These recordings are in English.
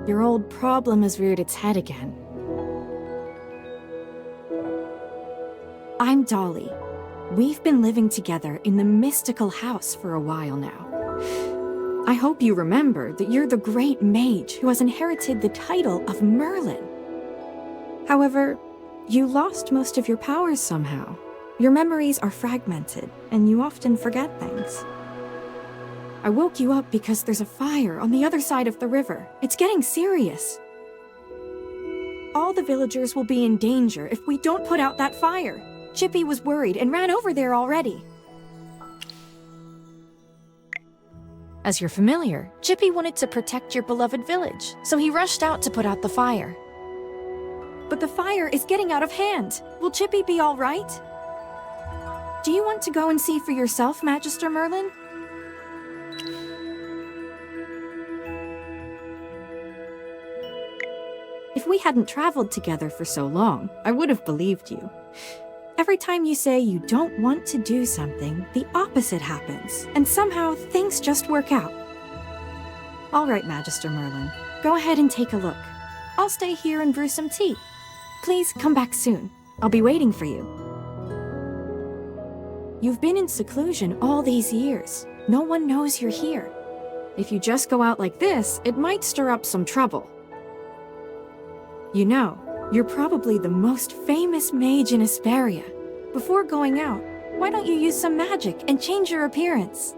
Your old problem has reared its head again. I'm Dolly. We've been living together in the mystical house for a while now. I hope you remember that you're the great mage who has inherited the title of Merlin. However, you lost most of your powers somehow. Your memories are fragmented, and you often forget things. I woke you up because there's a fire on the other side of the river. It's getting serious. All the villagers will be in danger if we don't put out that fire. Chippy was worried and ran over there already. As you're familiar, Chippy wanted to protect your beloved village, so he rushed out to put out the fire. But the fire is getting out of hand. Will Chippy be all right? Do you want to go and see for yourself, Magister Merlin? If we hadn't traveled together for so long, I would have believed you. Every time you say you don't want to do something, the opposite happens, and somehow things just work out. All right, Magister Merlin, go ahead and take a look. I'll stay here and brew some tea. Please come back soon. I'll be waiting for you. You've been in seclusion all these years. No one knows you're here. If you just go out like this, it might stir up some trouble. You know, you're probably the most famous mage in Asperia. Before going out, why don't you use some magic and change your appearance?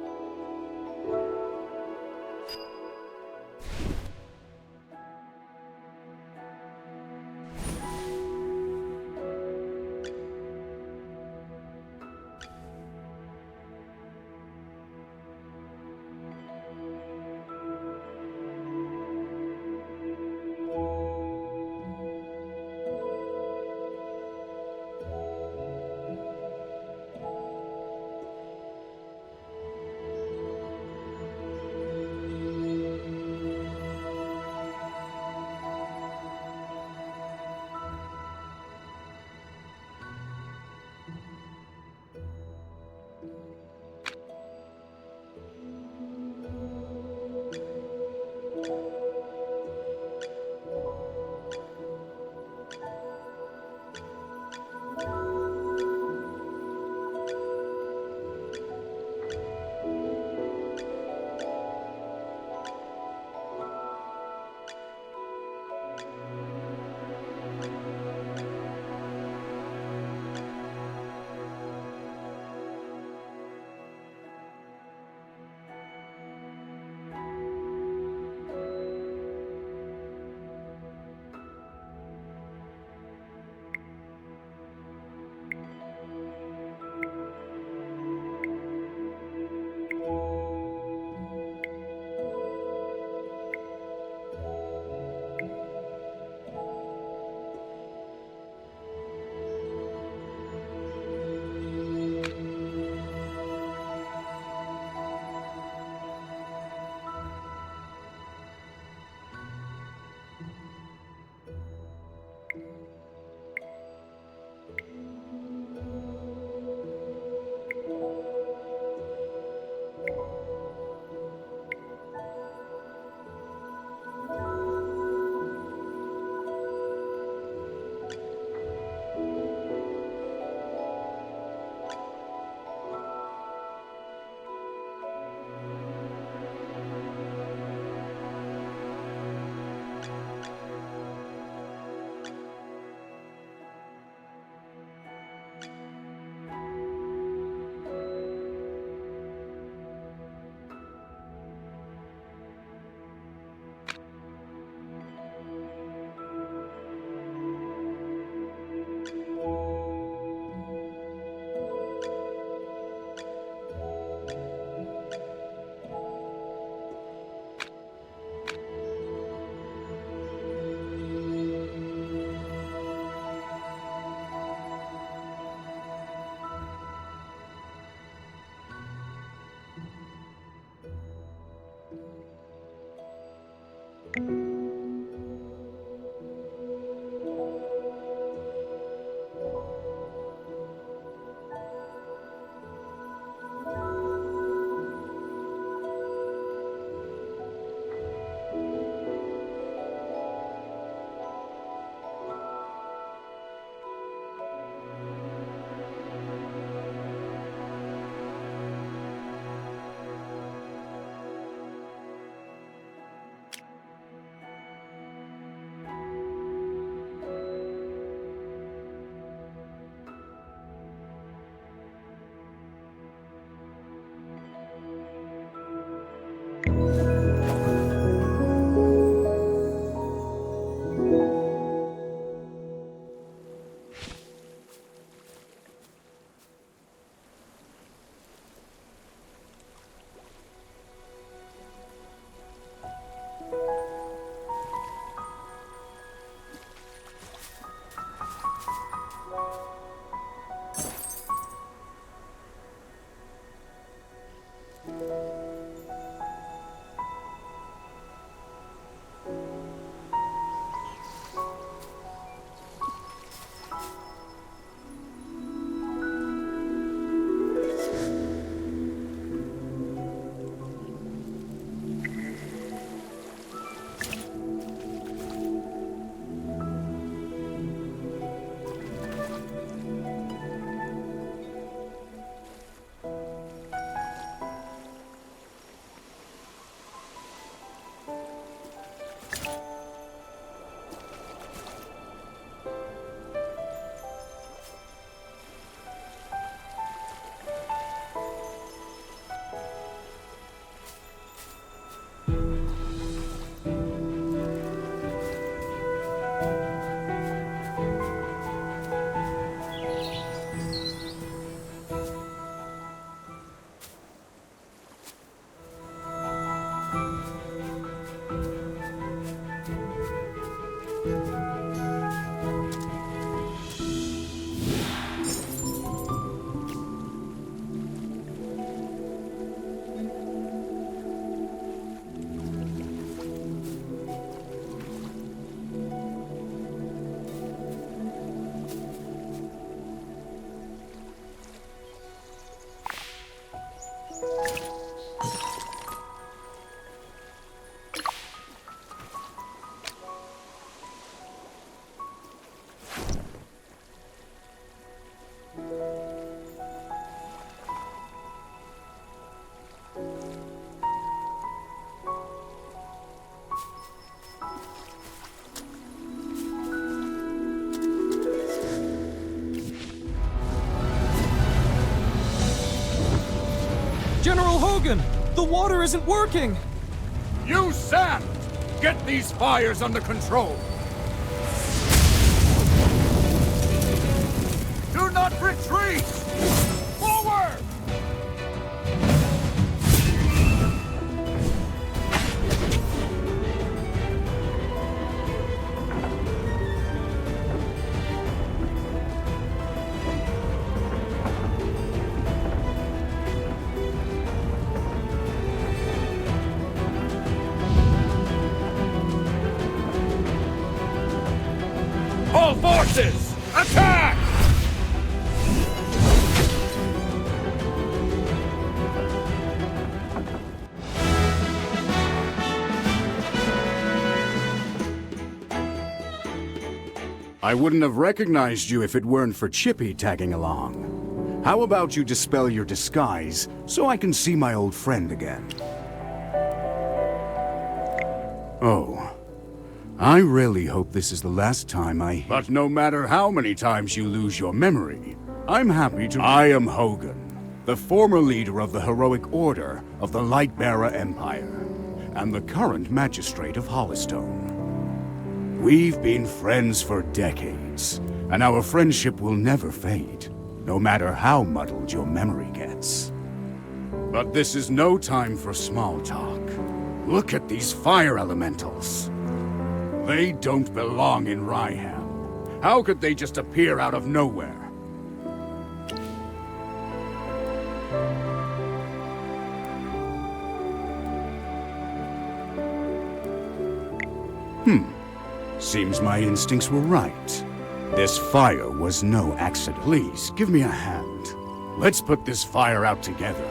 Hogan! The water isn't working! Use sand! Get these fires under control! Do not retreat! Forward! All forces, attack! I wouldn't have recognized you if it weren't for Chippy tagging along. How about you dispel your disguise so I can see my old friend again? Oh. I really hope this is the last time But no matter how many times you lose your memory, I'm happy to— I am Hogan, the former leader of the heroic order of the Lightbearer Empire, and the current magistrate of Hollystone. We've been friends for decades, and our friendship will never fade, no matter how muddled your memory gets. But this is no time for small talk. Look at these fire elementals. They don't belong in Rhyham. How could they just appear out of nowhere? Seems my instincts were right. This fire was no accident. Please, give me a hand. Let's put this fire out together.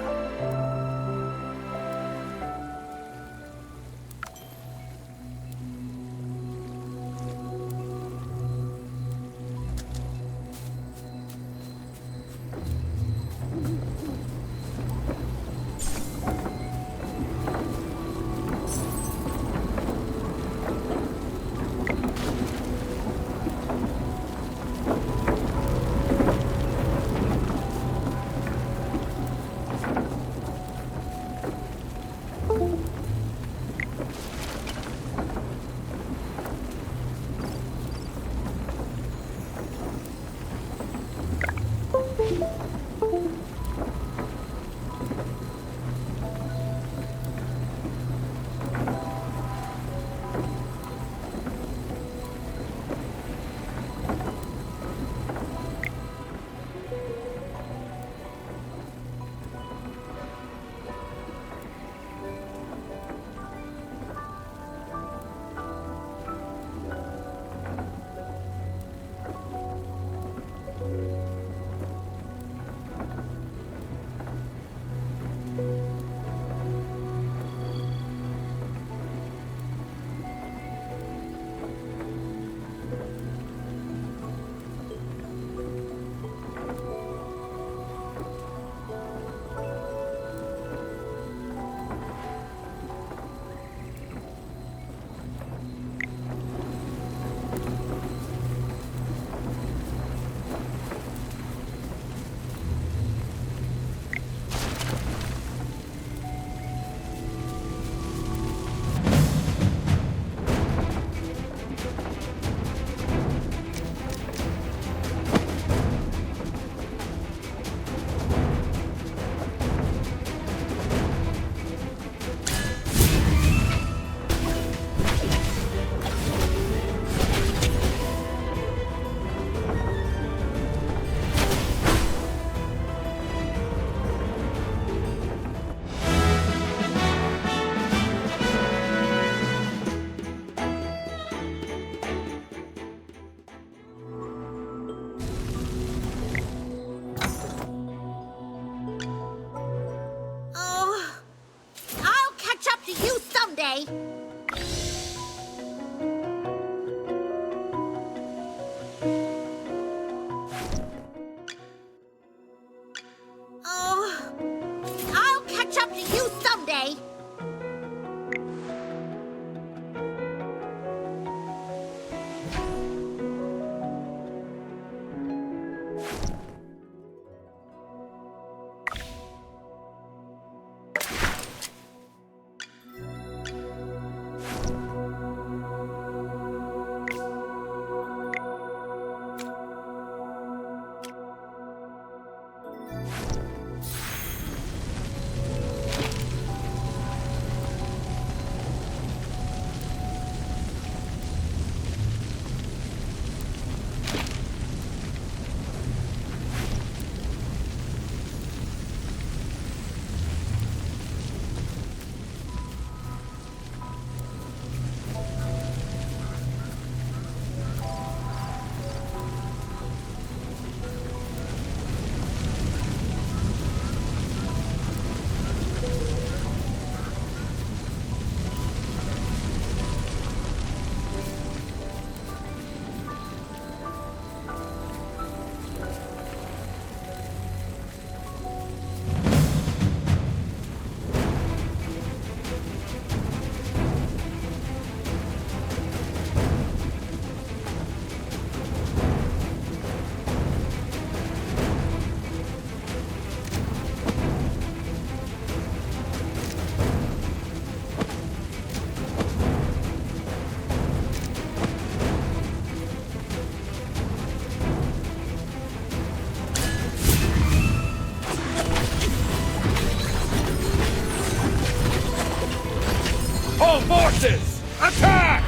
forces! Attack!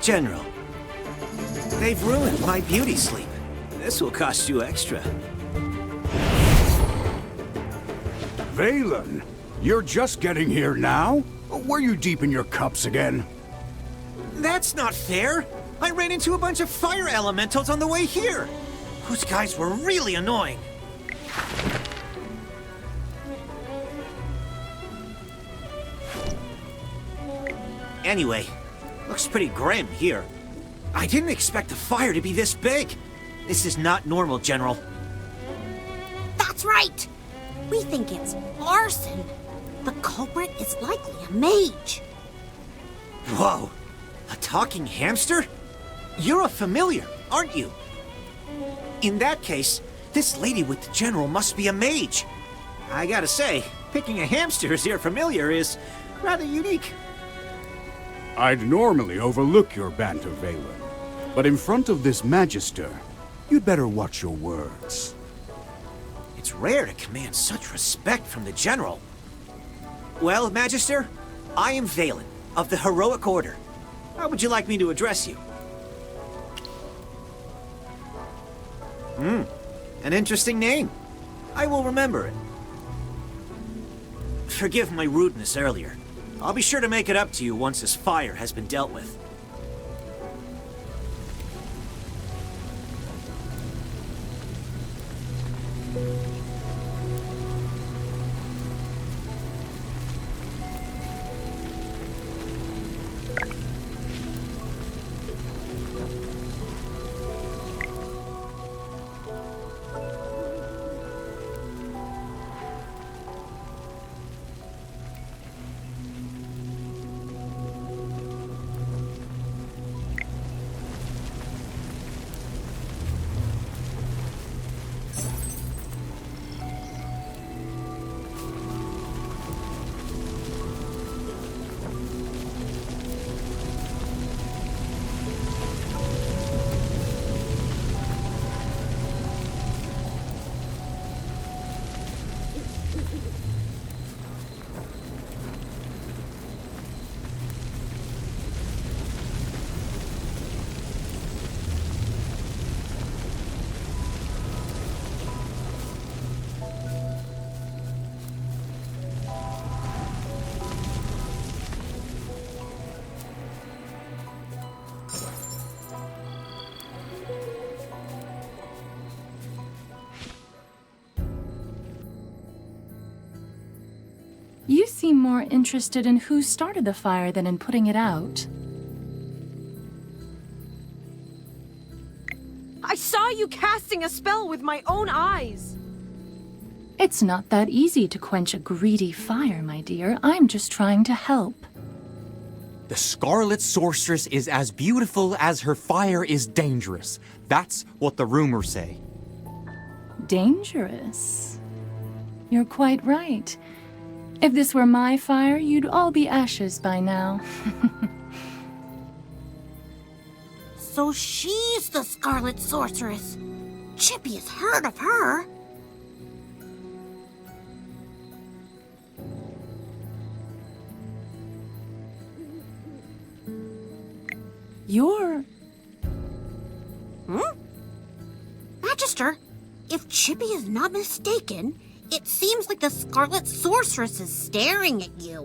General, they've ruined my beauty sleep. This will cost you extra. Valen, you're just getting here now? Were you deep in your cups again? That's not fair! I ran into a bunch of fire elementals on the way here! Those guys were really annoying. Anyway, looks pretty grim here. I didn't expect the fire to be this big. This is not normal, General. That's right! We think it's arson. The culprit is likely a mage. Whoa! A talking hamster? You're a familiar, aren't you? In that case, this lady with the General must be a mage. I gotta say, picking a hamster as your familiar is rather unique. I'd normally overlook your banter, Valen. But in front of this Magister, you'd better watch your words. It's rare to command such respect from the General. Well, Magister, I am Valen, of the Heroic Order. How would you like me to address you? An interesting name. I will remember it. Forgive my rudeness earlier. I'll be sure to make it up to you once this fire has been dealt with. You seem more interested in who started the fire than in putting it out. I saw you casting a spell with my own eyes! It's not that easy to quench a greedy fire, my dear. I'm just trying to help. The Scarlet Sorceress is as beautiful as her fire is dangerous. That's what the rumors say. Dangerous? You're quite right. If this were my fire, you'd all be ashes by now. So she's the Scarlet Sorceress. Chippy has heard of her. You're... Magister, if Chippy is not mistaken, it seems like the Scarlet Sorceress is staring at you.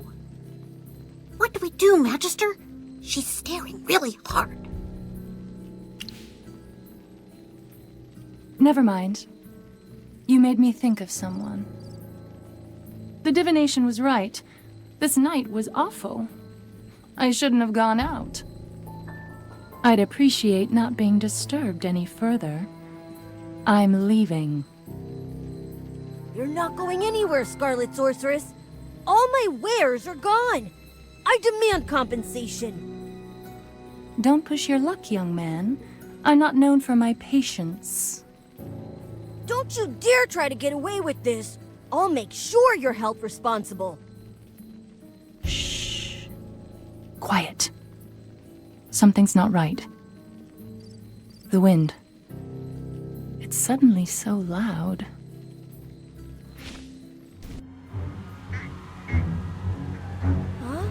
What do we do, Magister? She's staring really hard. Never mind. You made me think of someone. The divination was right. This night was awful. I shouldn't have gone out. I'd appreciate not being disturbed any further. I'm leaving. You're not going anywhere, Scarlet Sorceress. All my wares are gone. I demand compensation. Don't push your luck, young man. I'm not known for my patience. Don't you dare try to get away with this. I'll make sure you're held responsible. Shh. Quiet. Something's not right. The wind. It's suddenly so loud. Huh?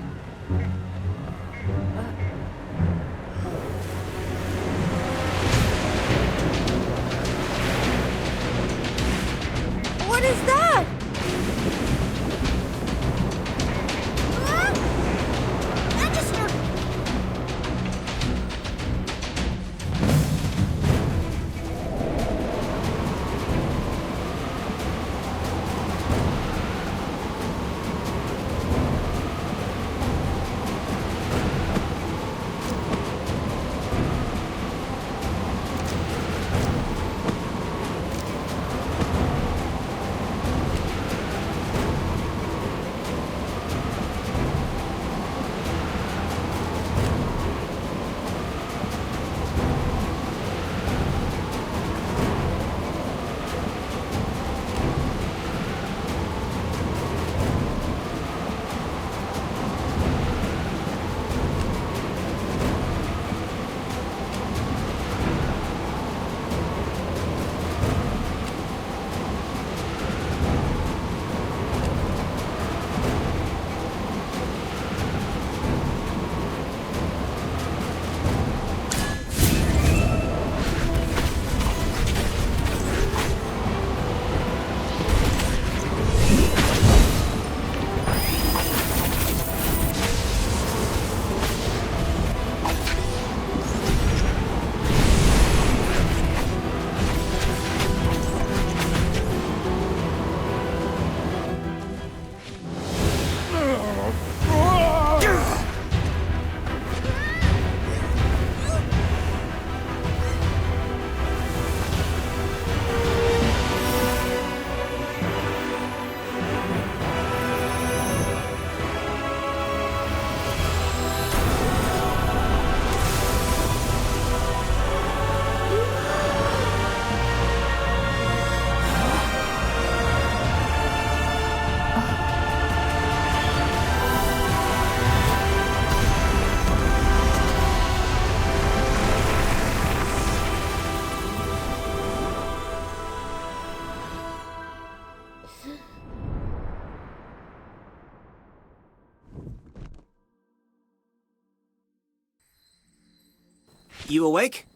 What is that? Magister! You awake?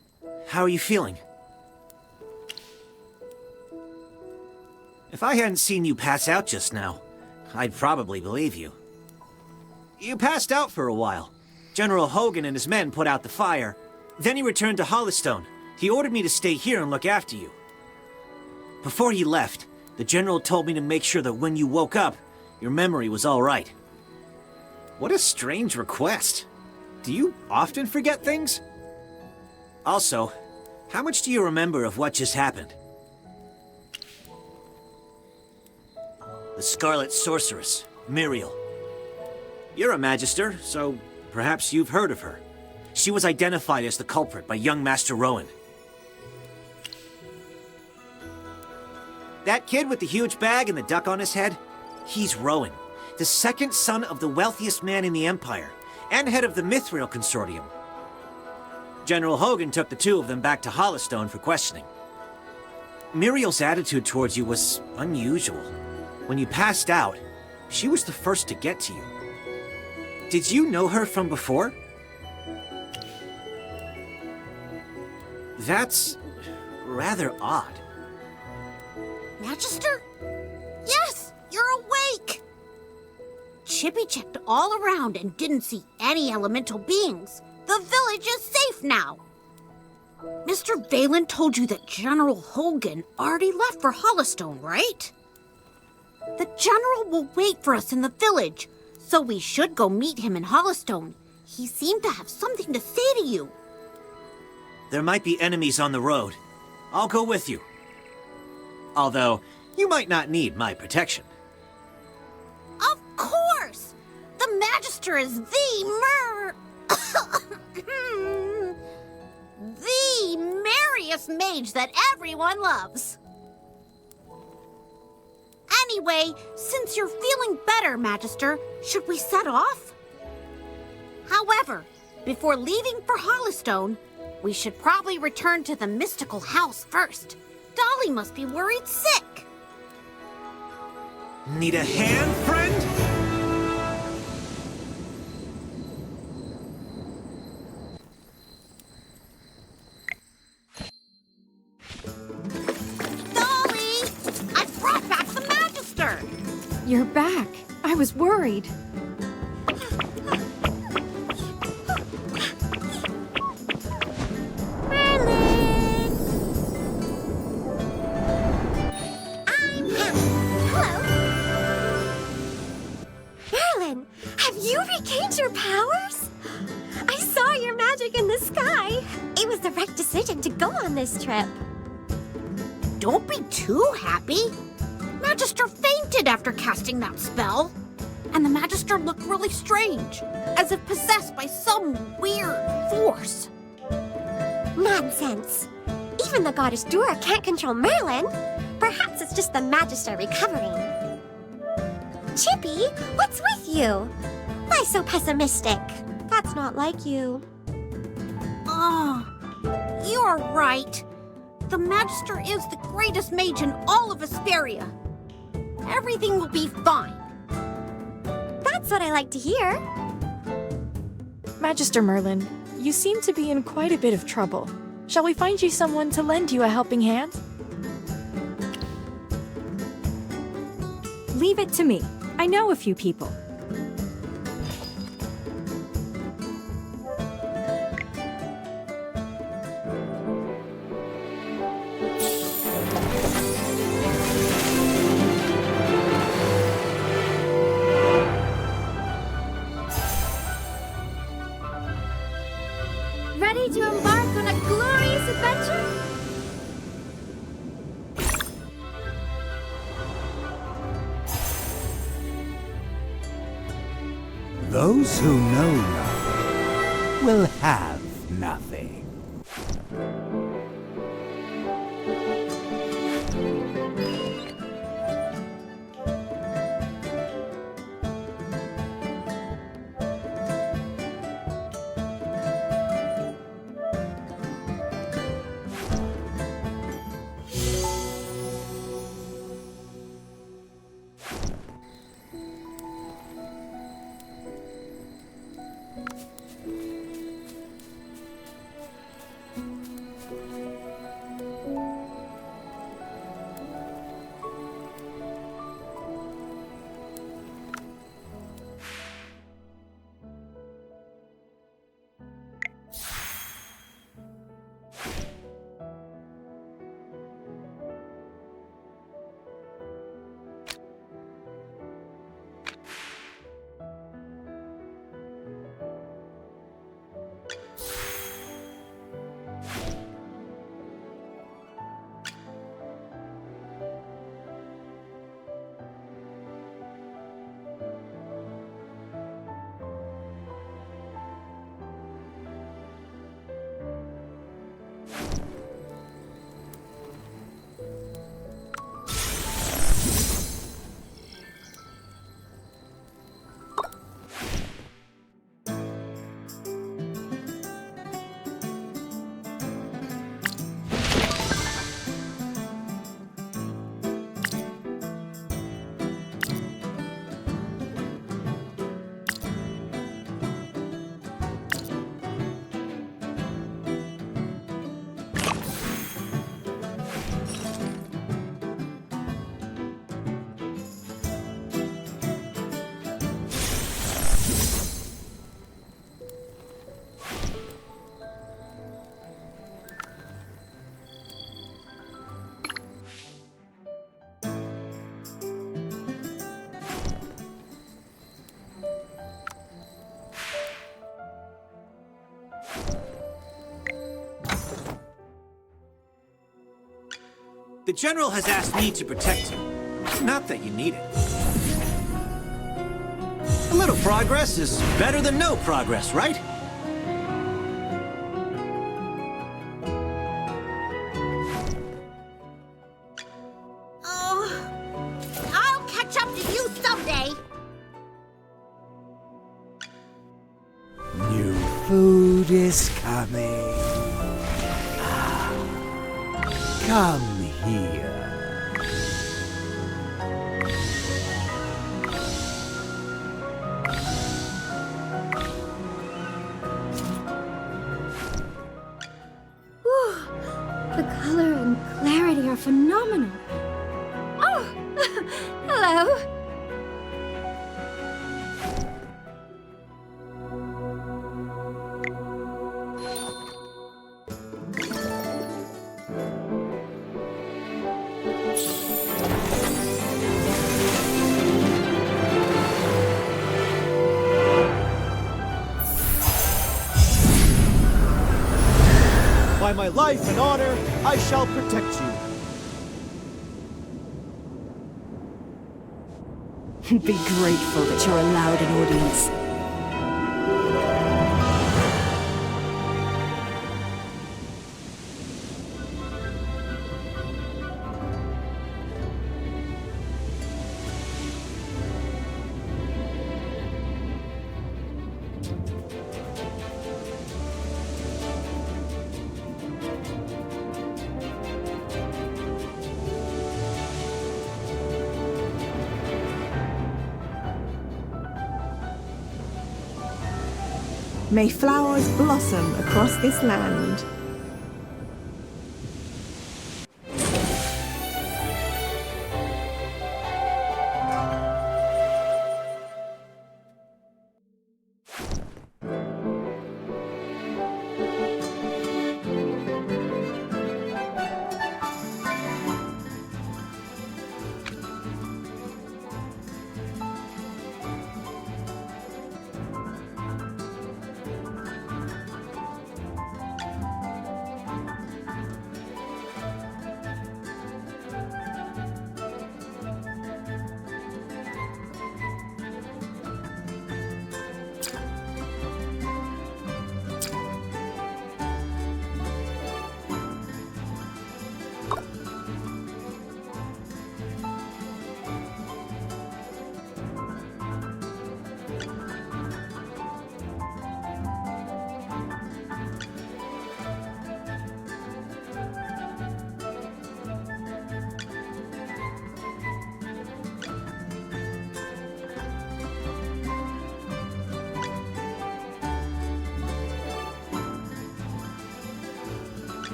How are you feeling? If I hadn't seen you pass out just now, I'd probably believe you. You passed out for a while. General Hogan and his men put out the fire. Then he returned to Hollystone. He ordered me to stay here and look after you. Before he left, the General told me to make sure that when you woke up, your memory was all right. What a strange request. Do you often forget things? Also, how much do you remember of what just happened? The Scarlet Sorceress, Muriel. You're a Magister, so perhaps you've heard of her. She was identified as the culprit by young Master Rowan. That kid with the huge bag and the duck on his head? He's Rowan, the second son of the wealthiest man in the Empire, and head of the Mithril Consortium. General Hogan took the two of them back to Hollystone for questioning. Muriel's attitude towards you was unusual. When you passed out, she was the first to get to you. Did you know her from before? That's rather odd. Magister? Yes, you're awake! Chippy checked all around and didn't see any elemental beings. The village is safe now. Mr. Valen told you that General Hogan already left for Hollystone, right? The General will wait for us in the village, so we should go meet him in Hollystone. He seemed to have something to say to you. There might be enemies on the road. I'll go with you. Although, you might not need my protection. Of course! The Magister is the The merriest mage that everyone loves. Anyway, since you're feeling better, Magister, should we set off? However, before leaving for Hollystone, we should probably return to the mystical house first. Dolly must be worried sick. Need a hand, friend? Dolly! I brought back the Magister! You're back. I was worried. You regained your powers? I saw your magic in the sky. It was the right decision to go on this trip. Don't be too happy. Magister fainted after casting that spell. And the Magister looked really strange, as if possessed by some weird force. Nonsense. Even the goddess Dora can't control Merlin. Perhaps it's just the Magister recovering. Chippy, what's with you? Why so pessimistic? That's not like you. Oh, you're right. The Magister is the greatest mage in all of Asperia. Everything will be fine. That's what I like to hear. Magister Merlin, you seem to be in quite a bit of trouble. Shall we find you someone to lend you a helping hand? Leave it to me. I know a few people. Ready to embark on a glorious adventure? Those who know nothing will have nothing. The General has asked me to protect you. Not that you need it. A little progress is better than no progress, right? someday. New food is coming. Come here. The color and clarity are phenomenal. Oh, hello. By my life and honor, I shall protect you. Be grateful that you're allowed an audience. May flowers blossom across this land.